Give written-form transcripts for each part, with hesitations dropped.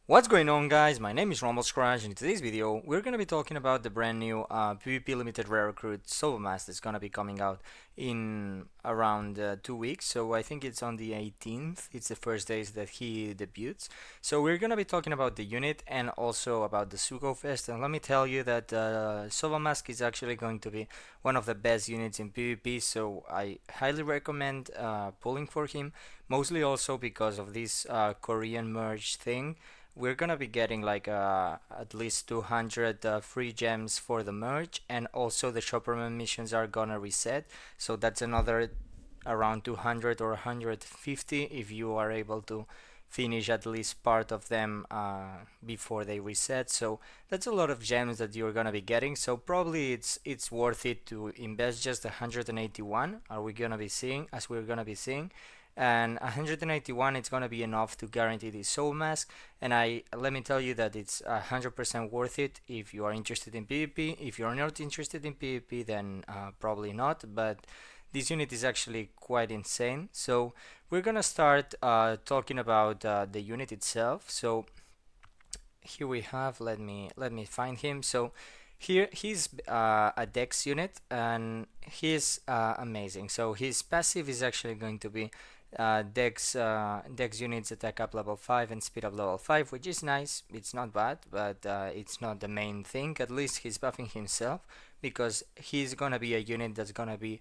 What's going on, guys? My name is Rumble Skrash, and in today's video we're gonna be talking about the brand new PvP limited rare recruit Soba-Mask that's gonna be coming out in around 2 weeks. So I think it's on the 18th. It's the first days that he debuts. So we're gonna be talking about the unit and also about the sugofest. And let me tell you that Soba-Mask is actually going to be one of the best units in PvP. So I highly recommend pulling for him, mostly also because of this Korean merge thing. We're gonna be getting like at least 200 free gems for the merge, and also the shopperman missions are gonna reset, so that's another around 200 or 150 if you are able to finish at least part of them before they reset. So that's a lot of gems that you're gonna be getting, so probably it's worth it to invest just 181 are we gonna be seeing as we're gonna be seeing. And 181, it's gonna be enough to guarantee the soul mask. And I let me tell you that it's 100% worth it if you are interested in PvP. If you're not interested in PvP, then probably not. But this unit is actually quite insane. So we're gonna start talking about the unit itself. So here we have. Let me find him. So here he's a Dex unit, and he's amazing. So his passive is actually going to be Dex units attack up level 5 and speed up level 5, which is nice. It's not bad, but it's not the main thing. At least he's buffing himself because he's gonna be a unit that's gonna be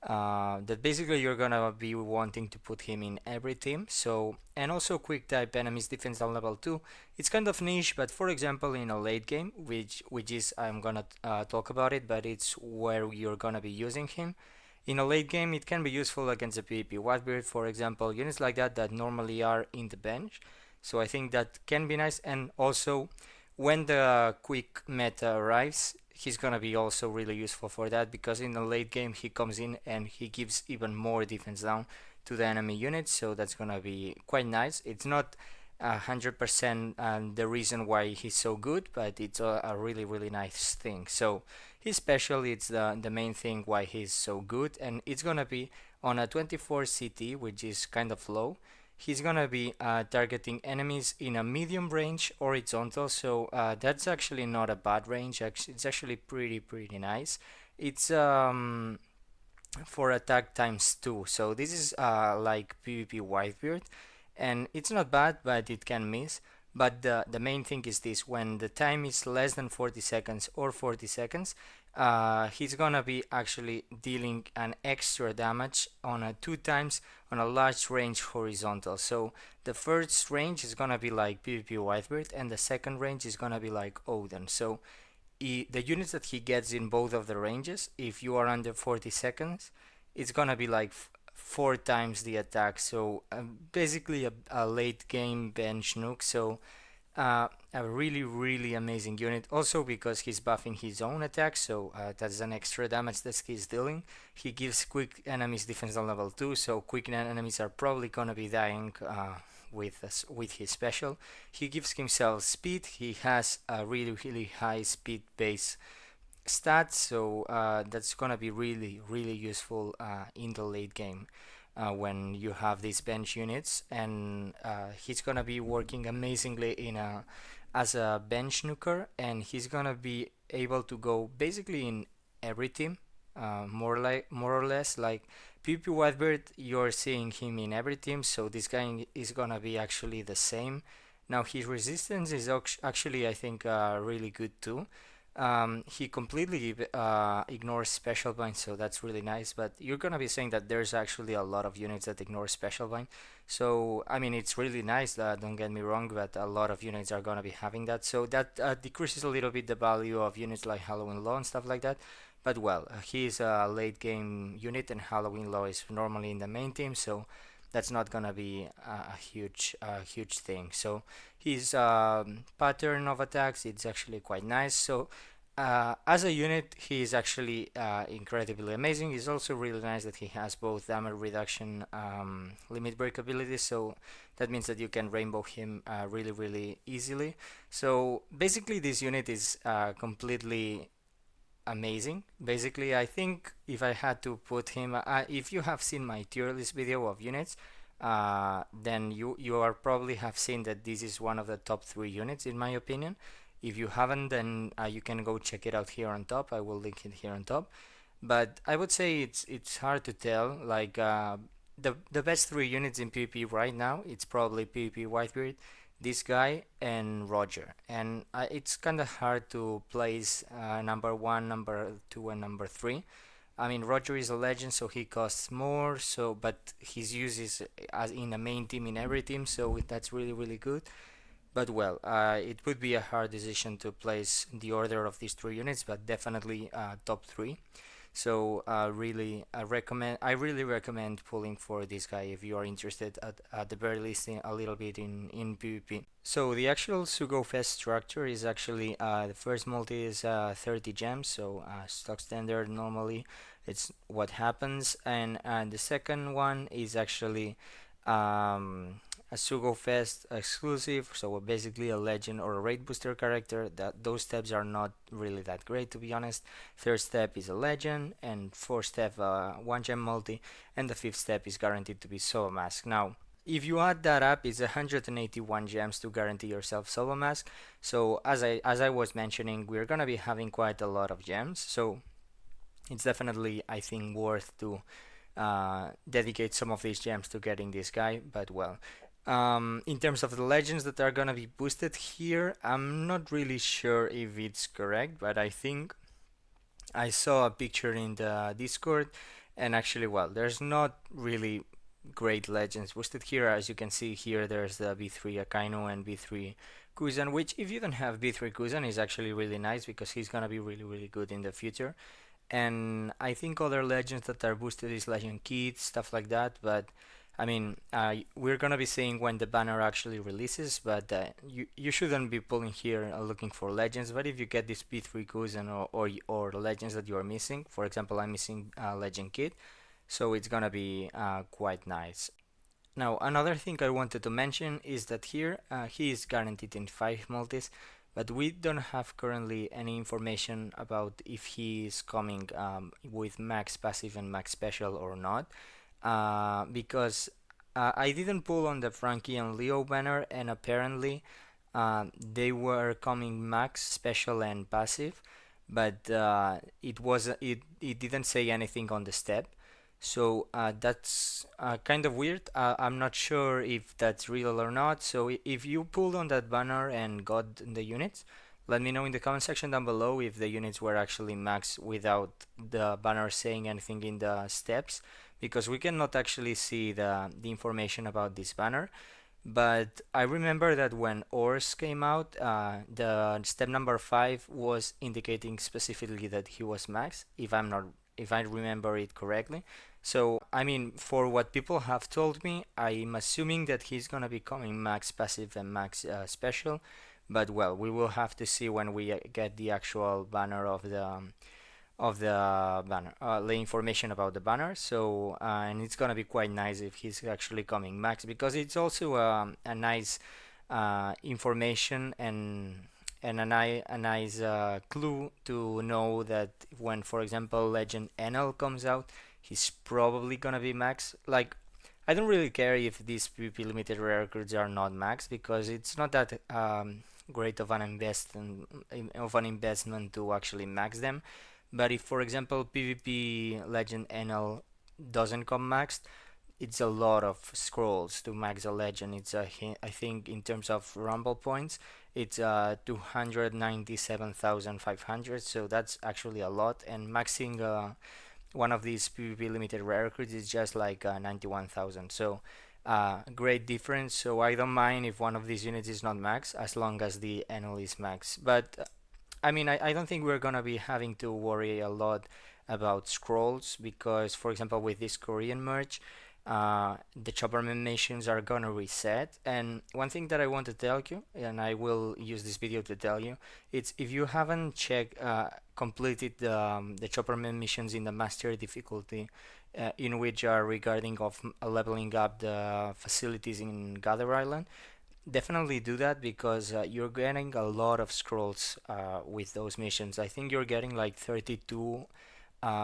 that basically you're gonna be wanting to put him in every team. So, and also quick type enemies defense down level 2. It's kind of niche, but for example in a late game, which is I'm gonna talk about it, but it's where you're gonna be using him. In a late game, it can be useful against a PvP Whitebeard, for example, units like that that normally are in the bench. So I think that can be nice, and also when the quick meta arrives, he's gonna be also really useful for that, because in the late game he comes in and he gives even more defense down to the enemy units, so that's gonna be quite nice. It's not 100% the reason why he's so good, but it's a really nice thing. So his special, it's the main thing why he's so good, and it's gonna be on a 24 CT, which is kind of low. He's gonna be targeting enemies in a medium range horizontal, so that's actually not a bad range. It's actually pretty nice. It's for attack times 2, so this is like PvP Whitebeard, and it's not bad, but it can miss. But the main thing is this: when the time is less than 40 seconds or 40 seconds, he's gonna be actually dealing an extra damage on a 2 times on a large range horizontal. So the first range is gonna be like PvP Whitebeard, and the second range is gonna be like Odin. So the units that he gets in both of the ranges, if you are under 40 seconds, it's gonna be like 4 times the attack. So basically a late game bench nuke. So a really amazing unit, also because he's buffing his own attack, so that's an extra damage that he's dealing. He gives quick enemies defense on level 2, so quick enemies are probably gonna be dying with his special. He gives himself speed. He has a really high speed base stats, so that's gonna be really useful in the late game when you have these bench units. And he's gonna be working amazingly in a as a bench nuker, and he's gonna be able to go basically in every team, more or less. Like PvP Whitebeard, you're seeing him in every team, so this guy is gonna be actually the same. Now his resistance is actually, I think, really good too. He completely ignores special bind, so that's really nice. But you're gonna be saying that there's actually a lot of units that ignore special bind. So I mean, it's really nice. Don't get me wrong, but a lot of units are gonna be having that. So that decreases a little bit the value of units like Halloween Law and stuff like that. But well, he's a late game unit, and Halloween Law is normally in the main team, so that's not gonna be a huge thing. So his pattern of attacks, it's actually quite nice. So as a unit, he is actually incredibly amazing. It's also really nice that he has both damage reduction, limit break abilities, so that means that you can rainbow him really easily. So basically this unit is completely amazing. Basically, I think if I had to put him, if you have seen my tier list video of units, then you are probably have seen that this is one of the top 3 units in my opinion. If you haven't, then you can go check it out here on top. I will link it here on top. But I would say it's hard to tell. Like the best 3 units in PvP right now, it's probably PvP Whitebeard, this guy, and Roger. And it's kind of hard to place number one, number two, and number three. I mean, Roger is a legend, so he costs more. So, but his use is as in a main team in every team, so that's really really good. But well, it would be a hard decision to place the order of these 3 units, but definitely top three. So really, I really recommend pulling for this guy if you are interested at the very least in a little bit in PvP. So the actual sugofest structure is actually the first multi is 30 gems, so stock standard normally it's what happens, and the second one is actually a sugofest exclusive, so basically a legend or a raid booster character. That those steps are not really that great to be honest. Third step is a legend, and fourth step 1 gem multi, and the fifth step is guaranteed to be Soba-Mask. Now, if you add that up, it's 181 gems to guarantee yourself Soba-Mask. So as I was mentioning, we're gonna be having quite a lot of gems. So it's definitely, I think, worth to dedicate some of these gems to getting this guy. But well, in terms of the legends that are gonna be boosted here, I'm not really sure if it's correct, but I think I saw a picture in the Discord, and actually, well, there's not really great legends boosted here. As you can see here, there's the B3 Akainu and B3 Kuzan, which if you don't have B3 Kuzan is actually really nice because he's gonna be really really good in the future. And I think other legends that are boosted is Legend Kit, stuff like that. But I mean, we're gonna be seeing when the banner actually releases. But you shouldn't be pulling here looking for legends. But if you get this P3 Kuzan or legends that you are missing, for example, I'm missing Legend Kit, so it's gonna be quite nice. Now, another thing I wanted to mention is that here he is guaranteed in 5 multis, but we don't have currently any information about if he is coming with max passive and max special or not, because I didn't pull on the Frankie and Leo banner, and apparently they were coming max special and passive, but it didn't say anything on the step. So that's kind of weird. I'm not sure if that's real or not. So if you pulled on that banner and got the units, let me know in the comment section down below if the units were actually max without the banner saying anything in the steps, because we cannot actually see the information about this banner. But I remember that when Ors came out, the step number 5 was indicating specifically that he was max, if I remember it correctly. So, I mean, for what people have told me, I'm assuming that he's gonna be coming max passive and max special. But well, we will have to see when we get the actual banner of the banner, the information about the banner. So, and it's gonna be quite nice if he's actually coming max, because it's also a nice information and a nice clue to know that when, for example, Legend NL comes out, he's probably gonna be max. Like, I don't really care if these PvP limited rare records are not max, because it's not that great of an investment to actually max them. But if, for example, PvP Legend NL doesn't come maxed, it's a lot of scrolls to max a legend. I think in terms of Rumble points, it's 297,500. So that's actually a lot. And maxing one of these PvP limited rare records is just like 91,000. So great difference. So I don't mind if one of these units is not max as long as the NL is max. But I mean, I don't think we're gonna be having to worry a lot about scrolls, because, for example, with this Korean merge, the chopper missions are gonna reset. And one thing that I want to tell you, and I will use this video to tell you, it's if you haven't completed the chopper missions in the master difficulty, in which are regarding of leveling up the facilities in Gather Island, definitely do that, because you're getting a lot of scrolls with those missions. I think you're getting like 32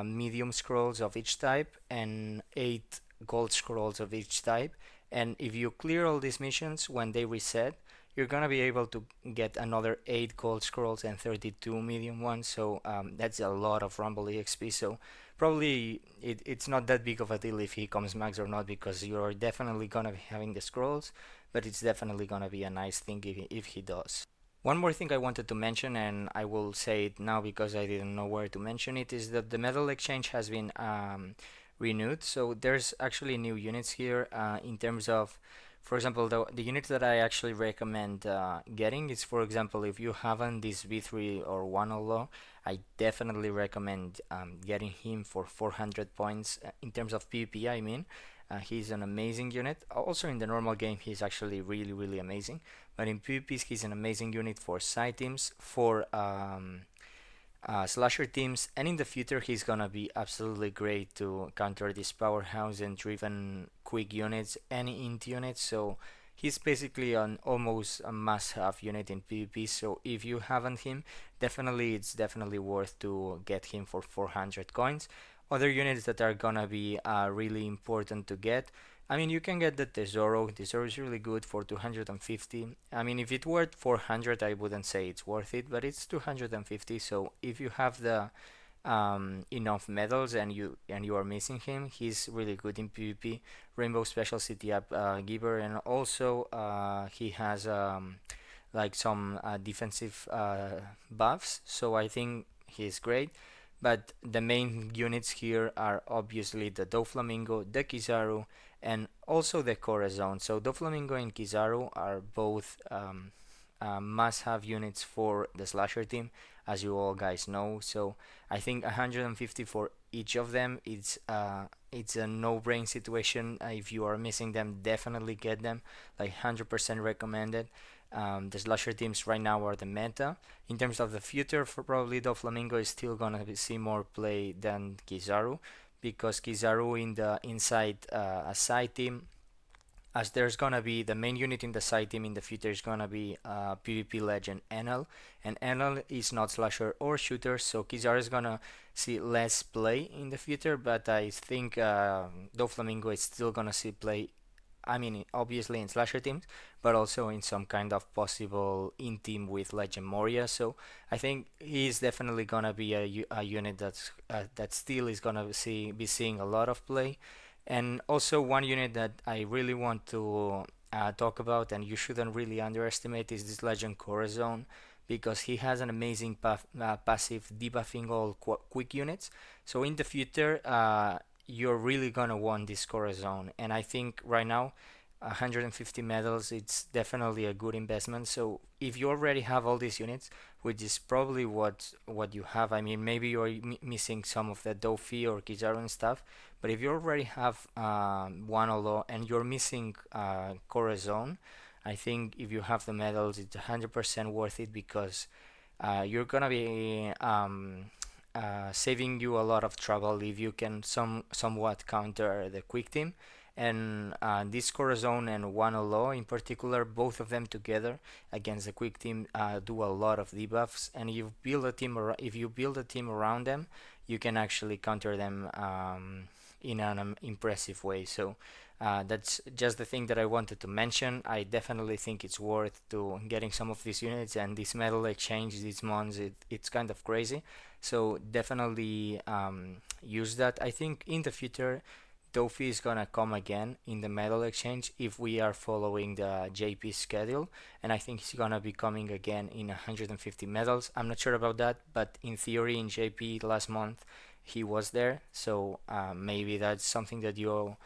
medium scrolls of each type and 8 gold scrolls of each type. And if you clear all these missions when they reset, you're gonna be able to get another 8 gold scrolls and 32 medium ones. So that's a lot of Rumble EXP. So probably it's not that big of a deal if he comes max or not, because you're definitely gonna be having the scrolls, but it's definitely gonna be a nice thing if he does. One more thing I wanted to mention, and I will say it now because I didn't know where to mention it, is that the medal exchange has been renewed. So there's actually new units here in terms of, for example, the unit that I actually recommend getting is, for example, if you haven't this V3 or 1 law, I definitely recommend getting him for 400 points in terms of PvP, I mean. He's an amazing unit. Also in the normal game, he's actually really, really amazing. But in PvP, he's an amazing unit for side teams, for slasher teams, and in the future he's gonna be absolutely great to counter these powerhouse and driven quick units and int units. So he's basically an almost a must-have unit in PvP. So if you haven't him, definitely it's definitely worth to get him for 400 coins. Other units that are gonna be really important to get, I mean, you can get the Tesoro. Tesoro is really good for 250. I mean, if it were 400, I wouldn't say it's worth it, but it's 250. So if you have the enough medals and you are missing him, he's really good in PvP. Rainbow Special City Up giver, and also he has like some defensive buffs. So I think he's great. But the main units here are obviously the Doflamingo, the Kizaru, and also the Corazon. So Doflamingo and Kizaru are both must-have units for the slasher team, as you all guys know. So I think 150 for each of them. It's a no-brain situation. If you are missing them, definitely get them. Like 100% recommended. The slasher teams right now are the meta. In terms of the future, for probably Doflamingo is still gonna see more play than Kizaru, because Kizaru in the inside a side team, as there's gonna be the main unit in the side team in the future is gonna be PvP legend Enel, and Enel is not slasher or shooter, so Kizaru is gonna see less play in the future. But I think Doflamingo is still gonna see play. I mean, obviously in slasher teams, but also in some kind of possible in team with Legend Moria. So I think he's definitely gonna be a unit that still is gonna be seeing a lot of play. And also one unit that I really want to talk about, and you shouldn't really underestimate, is this Legend Corazon, because he has an amazing passive debuffing all quick units. So in the future, you're really gonna want this Corazon, and I think right now 150 medals, it's definitely a good investment. So if you already have all these units, which is probably what you have, I mean, maybe you're missing some of the Dofi or Kizaru and stuff, but if you already have one Olo and you're missing Corazon, I think if you have the medals, it's 100% worth it, because you're gonna be saving you a lot of trouble if you can somewhat counter the quick team. And this Corazon and one Olo in particular, both of them together against the quick team do a lot of debuffs. And if you build a team around them, you can actually counter them in an impressive way. So that's just the thing that I wanted to mention. I definitely think it's worth to getting some of these units, and this medal exchange these months, it's kind of crazy. So definitely use that. I think in the future, Dofi is gonna come again in the medal exchange if we are following the JP schedule, and I think he's gonna be coming again in 150 medals. I'm not sure about that, but in theory in JP last month he was there, so maybe that's something that you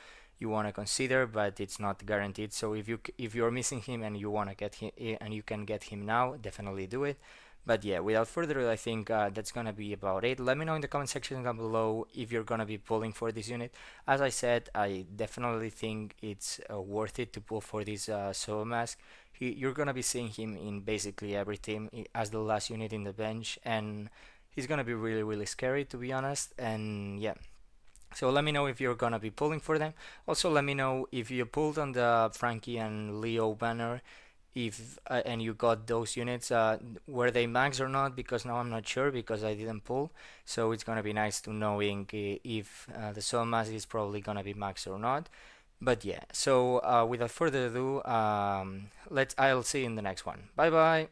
want to consider, but it's not guaranteed. So if you're missing him and you want to get him and you can get him now, definitely do it. But yeah, without further ado, I think that's gonna be about it. Let me know in the comment section down below if you're gonna be pulling for this unit. As I said, I definitely think it's worth it to pull for this Soba-Mask. You're gonna be seeing him in basically every team as the last unit in the bench, and he's gonna be really, really scary, to be honest. And yeah, so let me know if you're gonna be pulling for them. Also, let me know if you pulled on the Frankie and Leo banner, if and you got those units, were they max or not, because now I'm not sure because I didn't pull. So it's gonna be nice to knowing if the Soul Mask is probably gonna be max or not. But yeah, so without further ado, I'll see you in the next one. Bye bye.